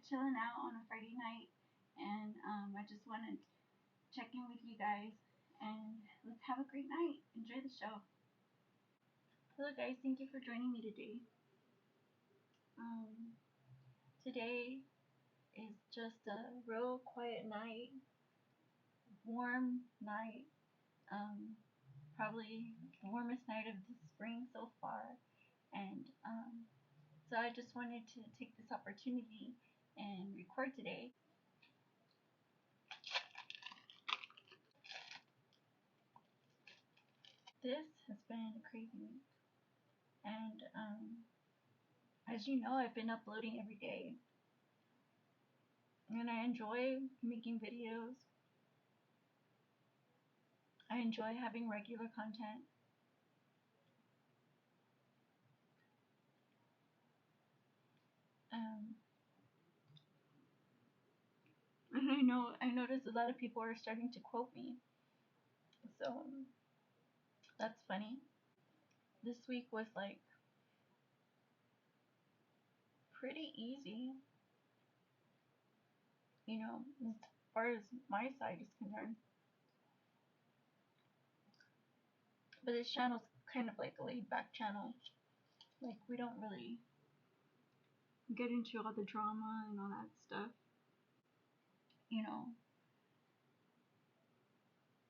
chilling out on a Friday night, and I just wanted to check in with you guys, and let's have a great night. Enjoy the show. Hello, guys. Thank you for joining me today. Today is just a real quiet night, warm night. Probably the warmest night of the spring so far, and so I just wanted to take this opportunity and record today. This has been a crazy week, and as you know, I've been uploading every day, and I enjoy making videos. I enjoy having regular content. And I noticed a lot of people are starting to quote me, so that's funny. This week was like pretty easy, as far as my side is concerned. But this channel's kind of like a laid back channel. Like, we don't really get into all the drama and all that stuff.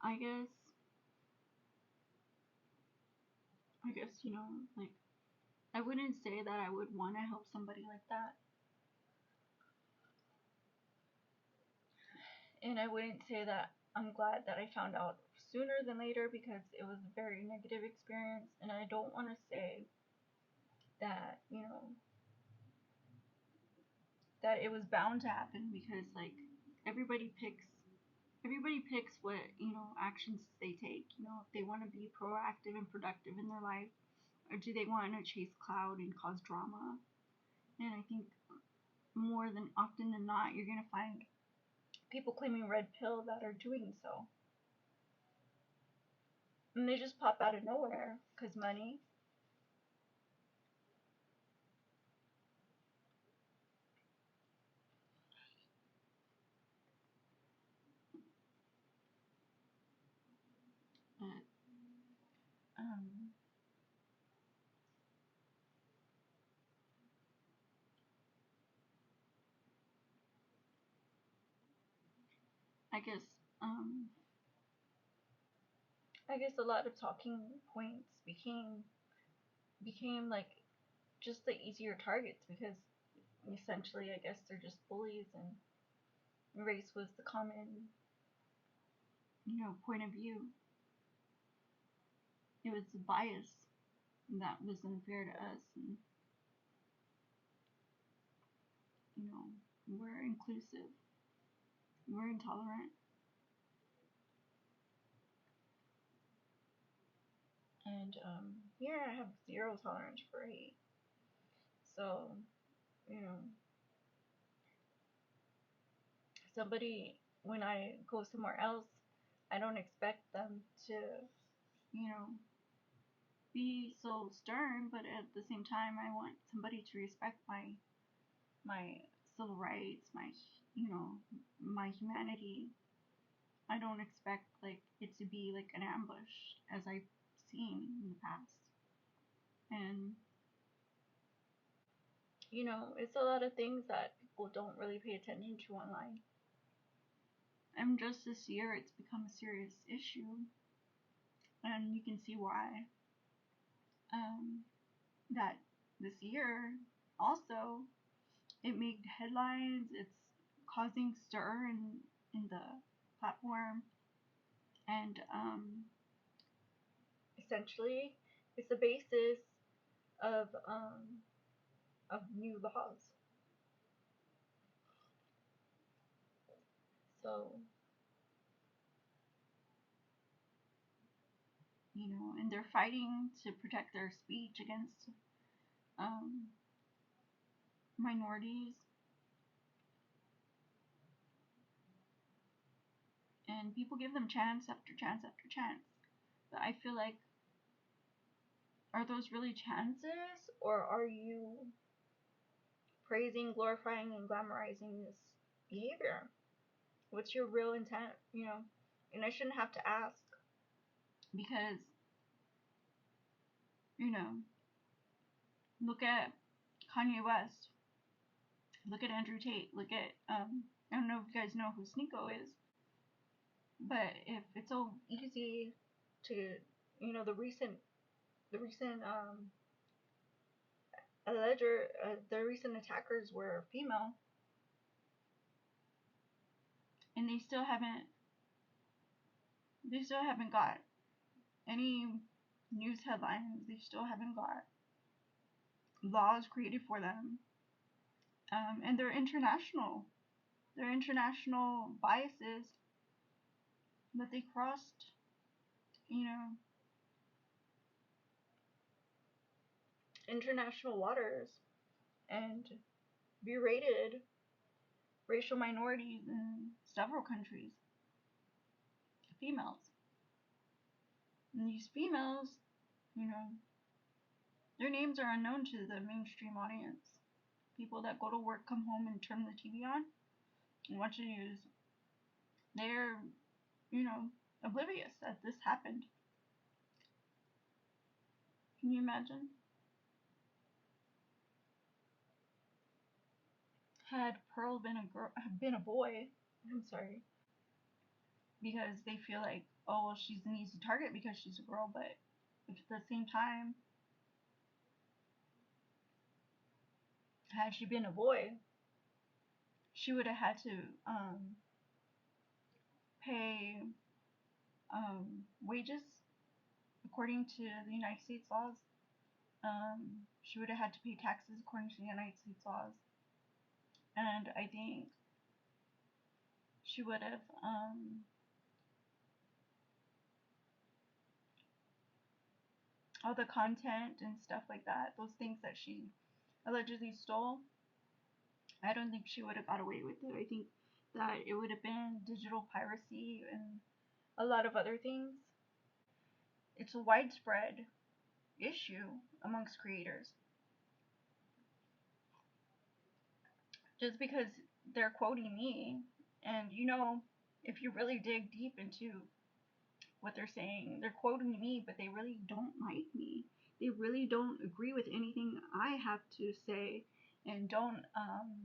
I guess, like, I wouldn't say that I would want to help somebody like that. And I wouldn't say that I'm glad that I found out sooner than later, because it was a very negative experience. And I don't want to say that, that it was bound to happen, because, like, everybody picks what, actions they take. If they want to be proactive and productive in their life, or do they want to chase cloud and cause drama. And I think more than often than not, you're going to find people claiming red pill that are doing so. And they just pop out of nowhere, because money. Um, I guess um, I guess a lot of talking points became like just the easier targets, because essentially, I guess, they're just bullies, and race was the common, point of view. It was a bias that was unfair to us, and we're inclusive, we're intolerant, and I have zero tolerance for hate. So, somebody, when I go somewhere else, I don't expect them to, you know, be so stern, but at the same time, I want somebody to respect my civil rights, my humanity. I don't expect like it to be like an ambush, as I've seen in the past. And it's a lot of things that people don't really pay attention to online. And just this year, it's become a serious issue, and you can see why. That this year also, it made headlines. It's causing stir in the platform, and essentially, it's the basis of new laws. So, and they're fighting to protect their speech against minorities, and people give them chance after chance after chance. But I feel like, are those really chances, or are you praising, glorifying, and glamorizing this behavior? What's your real intent, you know? And I shouldn't have to ask because, you know, look at Kanye West, look at Andrew Tate, look at, I don't know if you guys know who Sneeko is, but if it's so easy to, you know, the recent the recent attackers were female, and they still haven't got any news headlines. They still haven't got laws created for them, and they're international. They're international biases that they crossed, you know, international waters and berated racial minorities in several countries, females. And these females, you know, their names are unknown to the mainstream audience. People that go to work, come home, and turn the TV on and watch the news, they're, you know, oblivious that this happened. Can you imagine? Had Pearl been a boy, I'm sorry, because they feel like, oh, well, she's an easy target because she's a girl, but at the same time, had she been a boy, she would have had to pay wages according to the United States laws. She would have had to pay taxes according to the United States laws, and I think she would have all the content and stuff like that, those things that she allegedly stole, I don't think she would have got away with it. I think that it would have been digital piracy and a lot of other things. It's a widespread issue amongst creators. Just because they're quoting me, and you know, if you really dig deep into what they're saying, they're quoting me, but they really don't like me. They really don't agree with anything I have to say and don't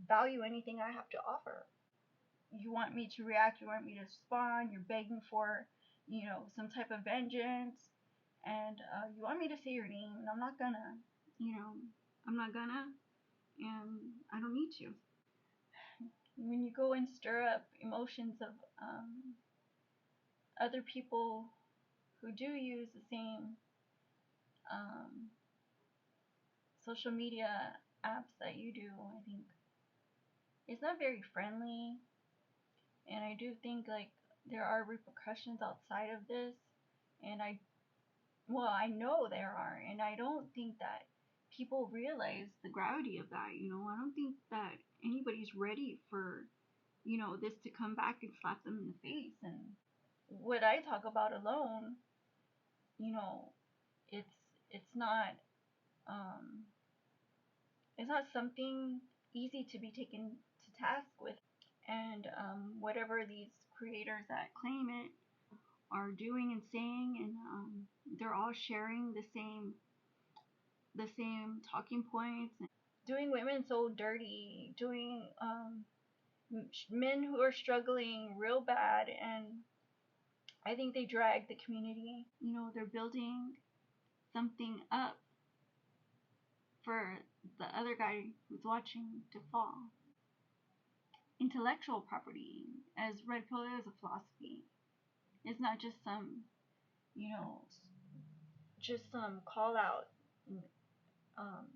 value anything I have to offer. You want me to react, you want me to respond, you're begging for, you know, some type of vengeance, and you want me to say your name, and I'm not gonna, you know, I'm not gonna, and I don't need to. When you go and stir up emotions of other people who do use the same social media apps that you do, I think it's not very friendly, and I do think like there are repercussions outside of this, and I know there are, and I don't think that people realize the gravity of that. You know, I don't think that anybody's ready for, you know, this to come back and slap them in the face. And what I talk about alone, you know, it's it's not um, it's not something easy to be taken to task with. And whatever these creators that claim it are doing and saying, and they're all sharing the same talking points, and doing women so dirty, doing men who are struggling real bad, and I think they drag the community. You know, they're building something up for the other guy who's watching to fall. Intellectual property, as Red Pill is a philosophy, it's not just some, you know, just some call out, um,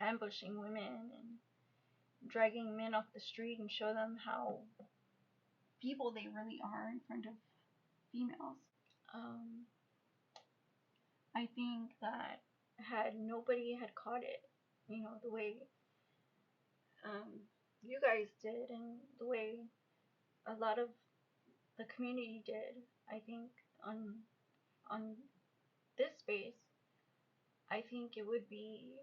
ambushing women and dragging men off the street and show them how people they really are in front of females. Um, I think that had nobody had caught it, you know, the way you guys did, and the way a lot of the community did, I think on this space, I think it would be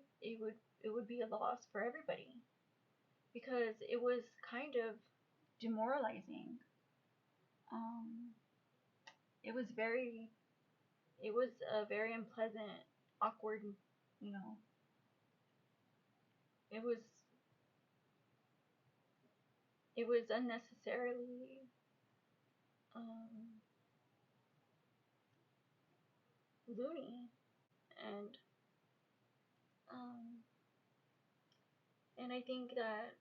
a loss for everybody. because it was kind of demoralizing. Um, it was very, it was a very unpleasant, awkward, you know, it was, it was unnecessarily, um, loony, and, um, and I think that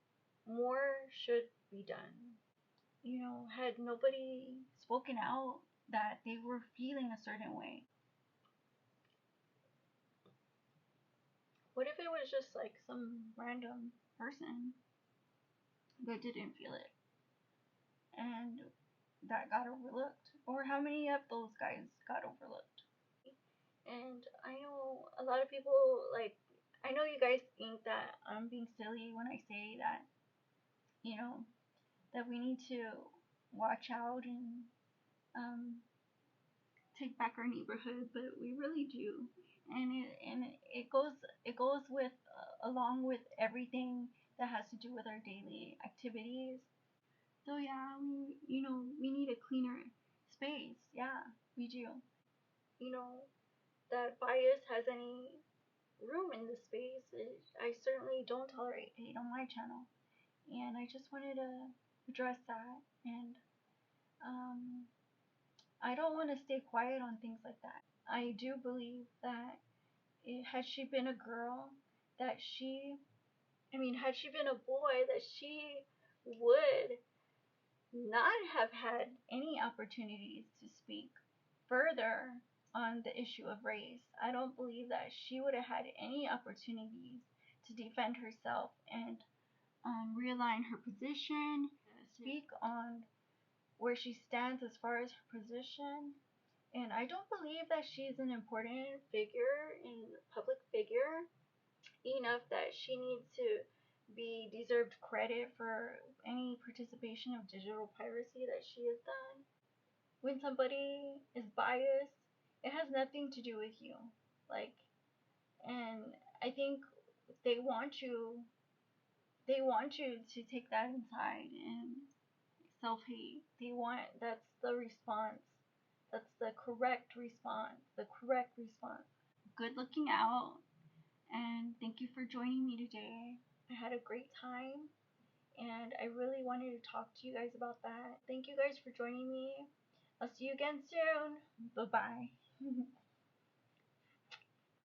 more should be done. You know, had nobody spoken out that they were feeling a certain way, what if it was just like some random person that didn't feel it and that got overlooked? Or how many of those guys got overlooked? And I know a lot of people, like, I know you guys think that I'm being silly when I say that, you know, that we need to watch out and um, take back our neighborhood, but we really do. And it goes with along with everything that has to do with our daily activities. So yeah, we need a cleaner space. Yeah, we do. You know, that bias has any room in the space, I certainly don't tolerate hate on my channel. And I just wanted to address that. And um, I don't want to stay quiet on things like that. I do believe that had she been a girl, that had she been a boy, that she would not have had any opportunities to speak further on the issue of race. I don't believe that she would have had any opportunities to defend herself and realign her position, speak on where she stands as far as her position. And I don't believe that she's an important figure, in public figure, enough that she needs to be deserved credit for any participation of digital piracy that she has done. When somebody is biased, it has nothing to do with you. Like, and I think they want you they want you to take that inside and self-hate. That's the response. That's the correct response. The correct response. Good looking out, and thank you for joining me today. I had a great time, and I really wanted to talk to you guys about that. Thank you guys for joining me. I'll see you again soon. Bye bye.